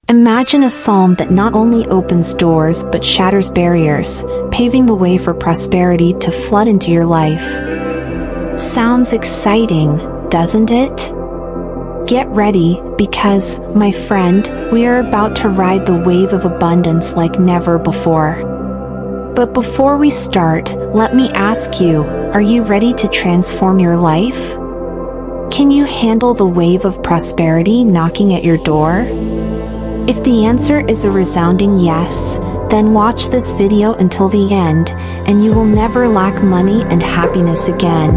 Imagine a psalm that not only opens doors but shatters barriers, paving the way for prosperity to flood into your life. Sounds exciting, doesn't it? Get ready, because, my friend, we are about to ride the wave of abundance like never before. But before we start, let me ask you, are you ready to transform your life? Can you handle the wave of prosperity knocking at your door? If the answer is a resounding yes, then watch this video until the end, and you will never lack money and happiness again.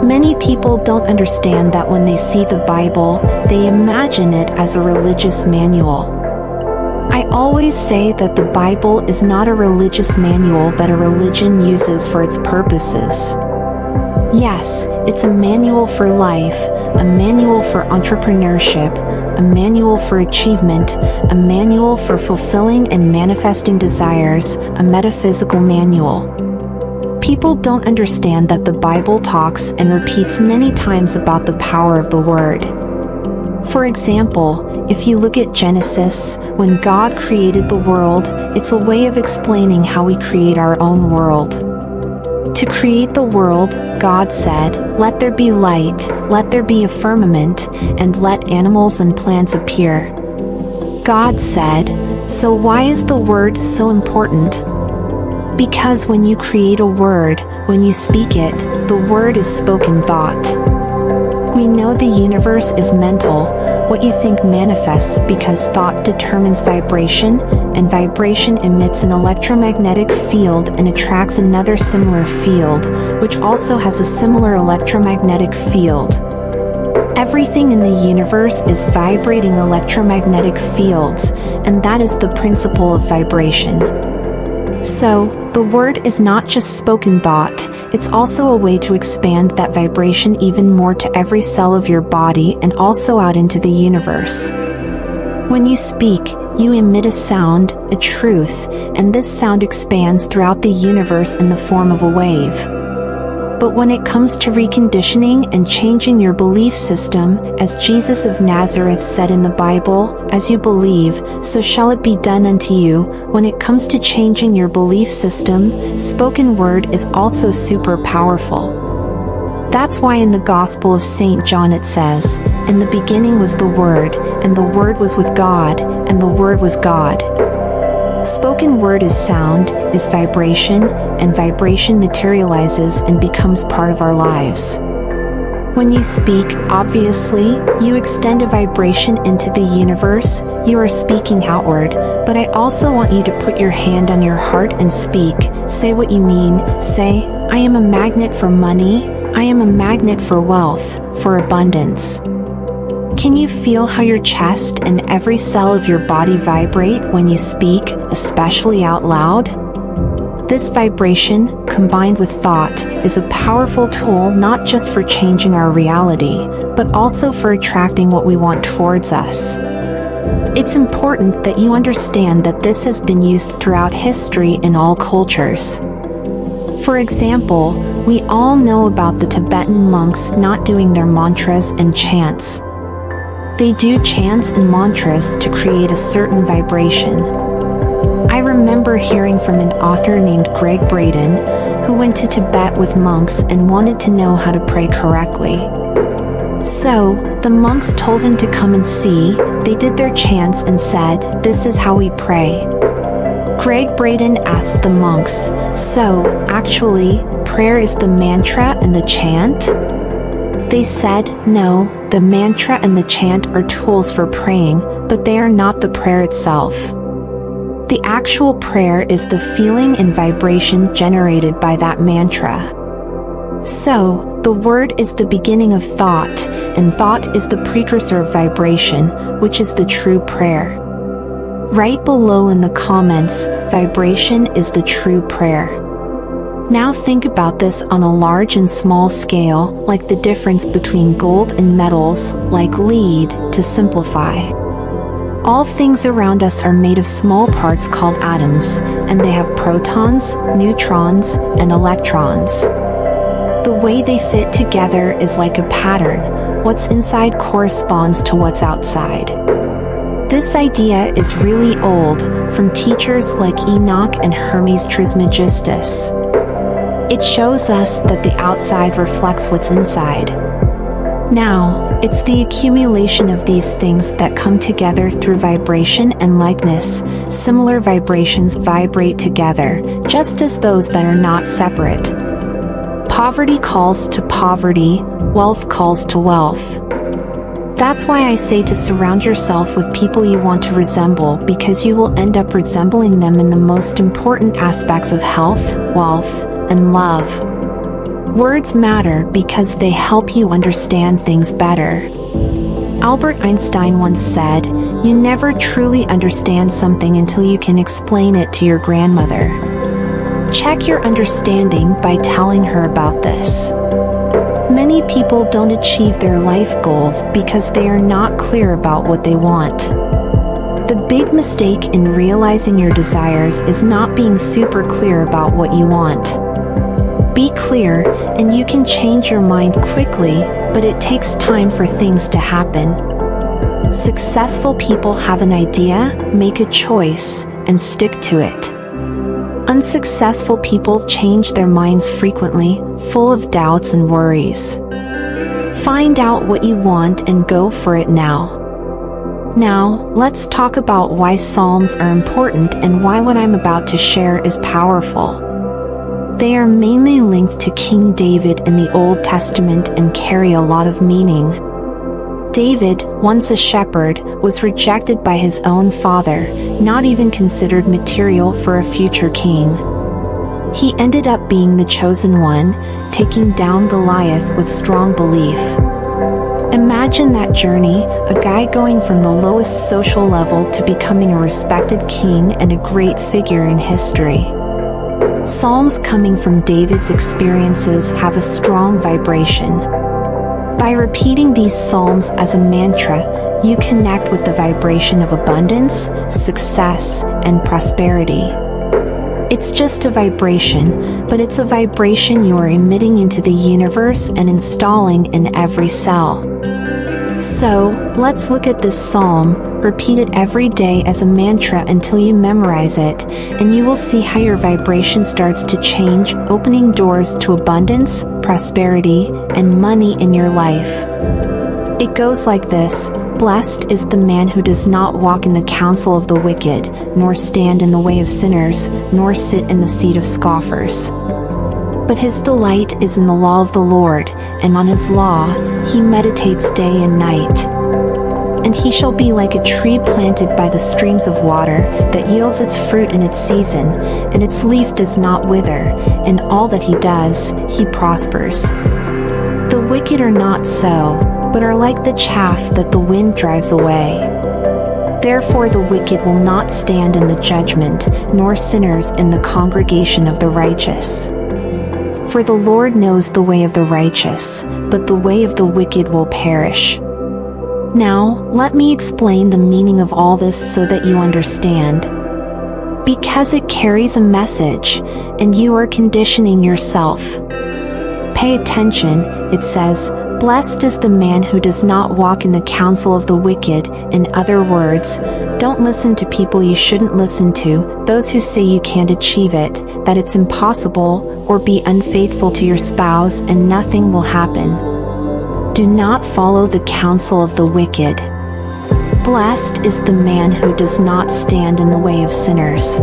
Many people don't understand that when they see the Bible, they imagine it as a religious manual. I always say that the Bible is not a religious manual that a religion uses for its purposes. Yes, it's a manual for life, a manual for entrepreneurship, a manual for achievement, a manual for fulfilling and manifesting desires, a metaphysical manual. People don't understand that the Bible talks and repeats many times about the power of the Word. For example, if you look at Genesis, when God created the world, it's a way of explaining how we create our own world. To create the world, God said, "Let there be light, let there be a firmament, and let animals and plants appear." God said, so why is the Word so important? Because when you create a word, when you speak it, the word is spoken thought. We know the universe is mental. What you think manifests because thought determines vibration, and vibration emits an electromagnetic field and attracts another similar field, which also has a similar electromagnetic field. Everything in the universe is vibrating electromagnetic fields, and that is the principle of vibration. So, the word is not just spoken thought, it's also a way to expand that vibration even more to every cell of your body and also out into the universe. When you speak, you emit a sound, a truth, and this sound expands throughout the universe in the form of a wave. But when it comes to reconditioning and changing your belief system, as Jesus of Nazareth said in the Bible, "As you believe, so shall it be done unto you," when it comes to changing your belief system, spoken word is also super powerful. That's why in the Gospel of St. John it says, "In the beginning was the Word, and the Word was with God, and the Word was God." Spoken word is sound, is vibration, and vibration materializes and becomes part of our lives. When you speak, obviously, you extend a vibration into the universe, you are speaking outward, but I also want you to put your hand on your heart and speak. Say what you mean. Say, "I am a magnet for money, I am a magnet for wealth, for abundance." Can you feel how your chest and every cell of your body vibrate when you speak, especially out loud? This vibration, combined with thought, is a powerful tool not just for changing our reality, but also for attracting what we want towards us. It's important that you understand that this has been used throughout history in all cultures. For example, we all know about the Tibetan monks not doing their mantras and chants. They do chants and mantras to create a certain vibration. I remember hearing from an author named Bradden, who went to Tibet with monks and wanted to know how to pray correctly. So, the monks told him to come and see. They did their chants and said, "This is how we pray." Bradden asked the monks, "So, actually, prayer is the mantra and the chant?" They said, "No, the mantra and the chant are tools for praying, but they are not the prayer itself. The actual prayer is the feeling and vibration generated by that mantra." So, the word is the beginning of thought, and thought is the precursor of vibration, which is the true prayer. Write below in the comments, vibration is the true prayer. Now think about this on a large and small scale, like the difference between gold and metals, like lead, to simplify. All things around us are made of small parts called atoms, and they have protons, neutrons, and electrons. The way they fit together is like a pattern. What's inside corresponds to what's outside. This idea is really old, from teachers like Enoch and Hermes Trismegistus. It shows us that the outside reflects what's inside. Now, it's the accumulation of these things that come together through vibration and likeness. Similar vibrations vibrate together, just as those that are not separate. Poverty calls to poverty, wealth calls to wealth. That's why I say to surround yourself with people you want to resemble, because you will end up resembling them in the most important aspects of health, wealth, and love. Words matter because they help you understand things better. Albert Einstein once said, "You never truly understand something until you can explain it to your grandmother." Check your understanding by telling her about this. Many people don't achieve their life goals because they are not clear about what they want. The big mistake in realizing your desires is not being super clear about what you want. Be clear, and you can change your mind quickly, but it takes time for things to happen. Successful people have an idea, make a choice, and stick to it. Unsuccessful people change their minds frequently, full of doubts and worries. Find out what you want and go for it now. Now, let's talk about why Psalms are important and why what I'm about to share is powerful. They are mainly linked to King David in the Old Testament and carry a lot of meaning. David, once a shepherd, was rejected by his own father, not even considered material for a future king. He ended up being the chosen one, taking down Goliath with strong belief. Imagine that journey, a guy going from the lowest social level to becoming a respected king and a great figure in history. Psalms coming from David's experiences have a strong vibration. By repeating these psalms as a mantra, you connect with the vibration of abundance, success, and prosperity. It's just a vibration, but it's a vibration you are emitting into the universe and installing in every cell. So, let's look at this psalm. Repeat it every day as a mantra until you memorize it, and you will see how your vibration starts to change, opening doors to abundance, prosperity, and money in your life. It goes like this: "Blessed is the man who does not walk in the counsel of the wicked, nor stand in the way of sinners, nor sit in the seat of scoffers. But his delight is in the law of the Lord, and on his law he meditates day and night. And he shall be like a tree planted by the streams of water, that yields its fruit in its season, and its leaf does not wither, and all that he does, he prospers. The wicked are not so, but are like the chaff that the wind drives away. Therefore the wicked will not stand in the judgment, nor sinners in the congregation of the righteous. For the Lord knows the way of the righteous, but the way of the wicked will perish." Now, let me explain the meaning of all this so that you understand. Because it carries a message, and you are conditioning yourself. Pay attention, it says, "Blessed is the man who does not walk in the counsel of the wicked." In other words, don't listen to people you shouldn't listen to, those who say you can't achieve it, that it's impossible, or be unfaithful to your spouse and nothing will happen. Do not follow the counsel of the wicked. Blessed is the man who does not stand in the way of sinners.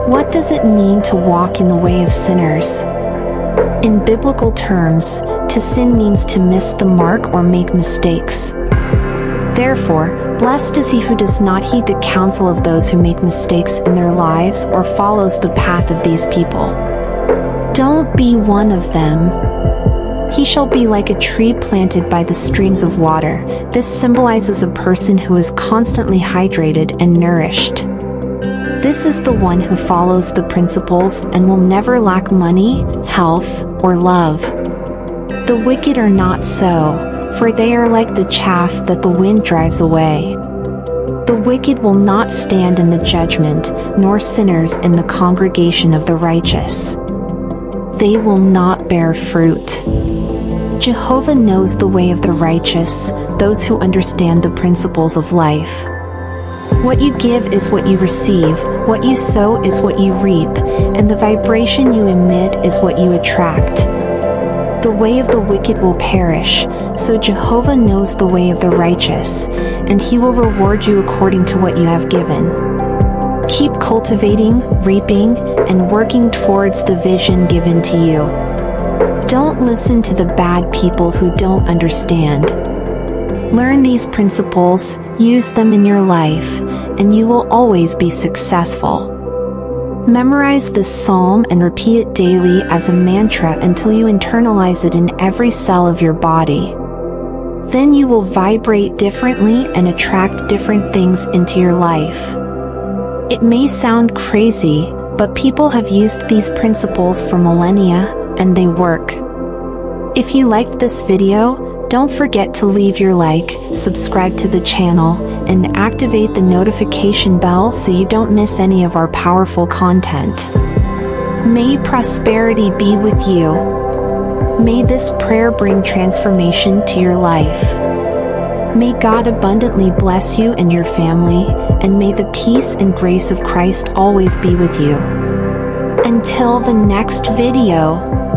What does it mean to walk in the way of sinners? In biblical terms, to sin means to miss the mark or make mistakes. Therefore, blessed is he who does not heed the counsel of those who make mistakes in their lives or follows the path of these people. Don't be one of them. He shall be like a tree planted by the streams of water. This symbolizes a person who is constantly hydrated and nourished. This is the one who follows the principles and will never lack money, health, or love. The wicked are not so, for they are like the chaff that the wind drives away. The wicked will not stand in the judgment, nor sinners in the congregation of the righteous. They will not bear fruit. Jehovah knows the way of the righteous, those who understand the principles of life. What you give is what you receive, what you sow is what you reap, and the vibration you emit is what you attract. The way of the wicked will perish, so Jehovah knows the way of the righteous, and he will reward you according to what you have given. Keep cultivating, reaping, and working towards the vision given to you. Don't listen to the bad people who don't understand. Learn these principles, use them in your life, and you will always be successful. Memorize this psalm and repeat it daily as a mantra until you internalize it in every cell of your body. Then you will vibrate differently and attract different things into your life. It may sound crazy, but people have used these principles for millennia, and they work. If you liked this video, don't forget to leave your like, subscribe to the channel, and activate the notification bell so you don't miss any of our powerful content. May prosperity be with you. May this prayer bring transformation to your life. May God abundantly bless you and your family, and may the peace and grace of Christ always be with you. Until the next video.